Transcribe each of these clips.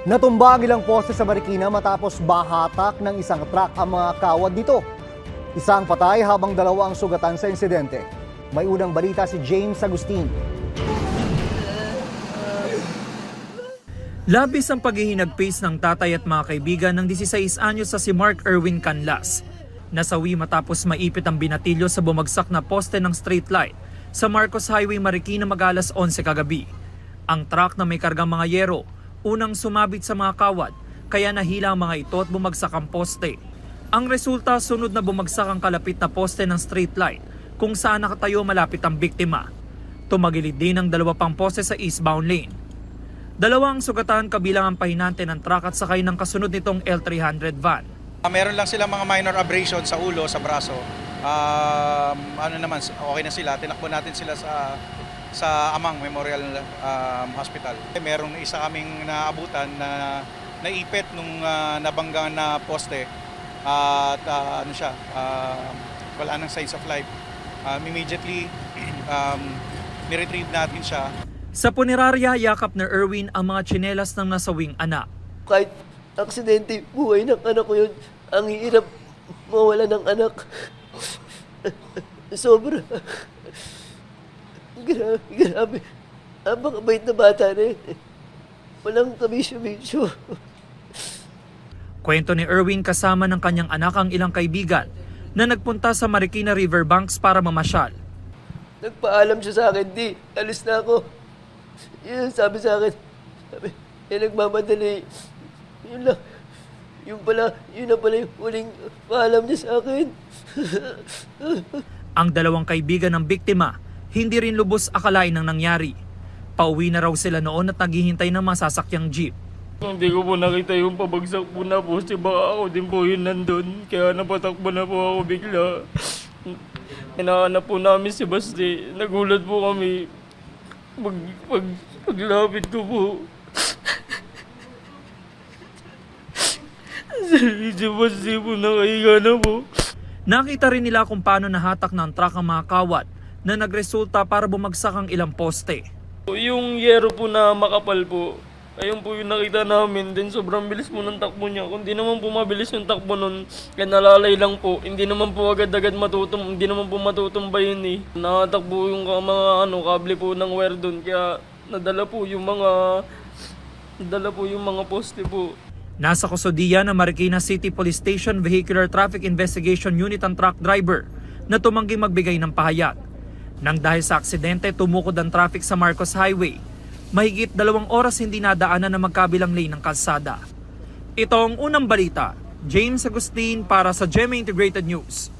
Natumba ang ilang poste sa Marikina matapos bahatak ng isang truck ang mga kawad dito. Isang patay habang dalawa ang sugatan sa insidente. May unang balita si James Agustin. Labis ang paghihinagpis ng tatay at mga kaibigan ng 16 anyos sa si Mark Erwin Canlas. Nasawi matapos maipit ang binatilyo sa bumagsak na poste ng street light sa Marcos Highway, Marikina mag-alas 11 kagabi. Ang truck na may kargang mga yero unang sumabit sa mga kawad, kaya nahila ang mga ito at bumagsak ang poste. Ang resulta, sunod na bumagsak ang kalapit na poste ng street light kung saan nakatayo malapit ang biktima. Tumagilid din ang dalawa pang poste sa eastbound lane. Dalawang sugatan kabilang ang pahinante ng truck at sakay ng kasunod nitong L300 van. Meron lang silang mga minor abrasion sa ulo, sa braso. Okay na sila. Tinakbo natin sila sa Amang Memorial Hospital. Merong isa kaming naabutan na naipit nung nabangga na poste at wala nang signs of life. Immediately, niretrieve natin siya. Sa punerarya, yakap na Erwin ang mga tsinelas ng nasawing anak. Kahit aksidente, buhay ng anak ko yun. Ang hirap mawala ng anak. Sobra. Grabe. Ang bait na bata na yun. Walang kabisyo-bisyo. Kwento ni Erwin kasama ng kanyang anak ang ilang kaibigan na nagpunta sa Marikina Riverbanks para mamasyal. Nagpaalam siya sa akin, di, alis na ako. Yun, sabi sa akin, nagmamadali. Yun lang. Yun na pala yung huling paalam niya sa akin. Ang dalawang kaibigan ng biktima, hindi rin lubos akalain ang nangyari. Pauwi na raw sila noon at naghihintay ng masasakyang jeep. Hindi ko po nakita yung pabagsak po na poste, baka ako din po yun nandun. Kaya napatakbo na po ako bigla. Hinahanap po namin si Basti. Nagulat po kami. Paglapit ko po. Si Basti po nakahiga na po. Nakita rin nila kung paano nahatak ng truck ang mga kawad na nagresulta para bumagsak ang ilang poste. Yung yero po na makapal po, ayun po yung nakita namin. Then sobrang bilis po ng takbo niya. Kung di naman po mabilis yung takbo nun, kaya nalalay lang po. Hindi naman po agad-agad hindi naman po matutumba yun eh. Nakatakbo yung mga kable po ng wire dun. Kaya nadala po yung mga poste po. Nasa kustudiya ng Marikina City Police Station Vehicular Traffic Investigation Unit ang truck driver na tumangging magbigay ng pahayag. Nang dahil sa aksidente, tumukod ang traffic sa Marcos Highway. Mahigit 2 oras hindi nadaanan ng magkabilang lane ng kalsada. Ito ang unang balita. James Agustin para sa GMA Integrated News.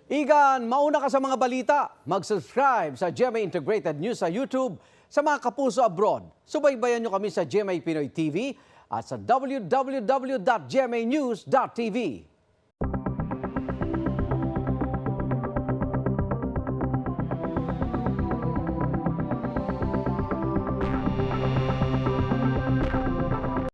Igan, mauna ka sa mga balita. Mag-subscribe sa GMA Integrated News sa YouTube. Sa mga kapuso abroad, subaybayan nyo kami sa GMA Pinoy TV at sa www.gmanews.tv.